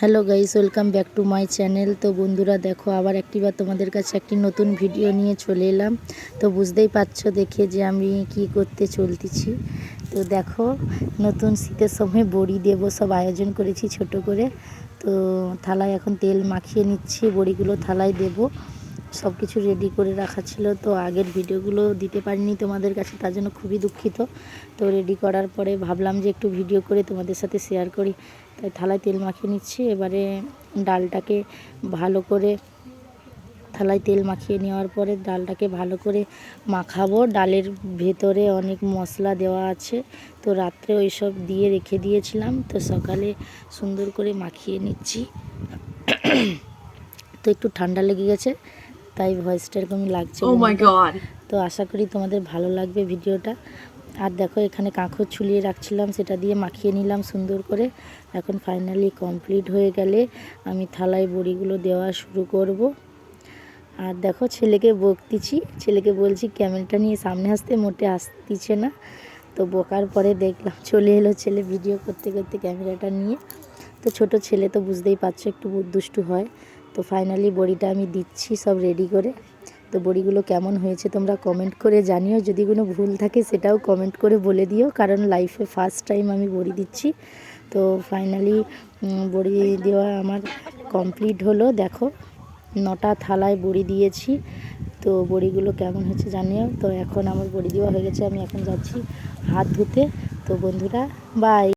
Hello guys, welcome back to my channel. তো বন্ধুরা দেখো, আবার একটিবার তোমাদের কাছে একটি নতুন ভিডিও নিয়ে চলে এলাম। তো বুঝতেই পারছো দেখে যে আমি কি করতে চলতেছি। তো দেখো, নতুন শীতের সময় বড়ি দেবো সব আয়োজন করেছি ছোট করে। তো থালায় এখন তেল মাখিয়ে নিচ্ছি, বড়িগুলো থালায় দেবো। সব কিছু রেডি করে রাখা ছিল, তো আগের ভিডিওগুলো দিতে পারিনি তোমাদের কাছে, তার জন্য খুবই দুঃখিত। তো রেডি করার পরে ভাবলাম যে একটু ভিডিও করে তোমাদের সাথে শেয়ার করি, তাই থালায় তেল মাখিয়ে নিচ্ছি। এবারে ডালটাকে ভালো করে থালায় তেল মাখিয়ে নেওয়ার পরে ডালটাকে ভালো করে মাখাবো। ডালের ভেতরে অনেক মশলা দেওয়া আছে, তো রাত্রে ওই সব দিয়ে রেখে দিয়েছিলাম, তো সকালে সুন্দর করে মাখিয়ে নিচ্ছি। তো একটু ঠান্ডা লেগে গেছে, তাই ভয়েসটা এরকমই লাগছে। তো আশা করি তোমাদের ভালো লাগবে ভিডিওটা। আর দেখো, এখানে কাঁকড় ছুলিয়ে রাখছিলাম, সেটা দিয়ে মাখিয়ে নিলাম সুন্দর করে। এখন ফাইনালি কমপ্লিট হয়ে গেলে আমি থালায় বড়িগুলো দেওয়া শুরু করব। আর দেখো, ছেলেকে বকতেছি, ছেলেকে বলছি ক্যামেরাটা নিয়ে সামনে আসতে, মোটে আসতেছে না। তো বকার পরে দেখলাম চলে এলো ছেলে ভিডিও করতে করতে ক্যামেরাটা নিয়ে। তো ছোট ছেলে তো বুঝতেই পারছো, একটু দুষ্টু হয়। তো ফাইনালি বড়িটা আমি দিচ্ছি সব রেডি করে। তো বড়িগুলো কেমন হয়েছে তোমরা কমেন্ট করে জানিও, যদি কোনো ভুল থাকে সেটাও কমেন্ট করে বলে দিও, কারণ লাইফে ফার্স্ট টাইম আমি বড়ি দিচ্ছি। তো ফাইনালি বড়ি দেওয়া আমার কমপ্লিট হলো। দেখো, 9টা থালায় বড়ি দিয়েছি। তো বড়িগুলো কেমন হয়েছে জানিও। তো এখন আমার বড়ি দেওয়া হয়ে গেছে, আমি এখন যাচ্ছি হাত ধুতে। তো বন্ধুরা, বাই।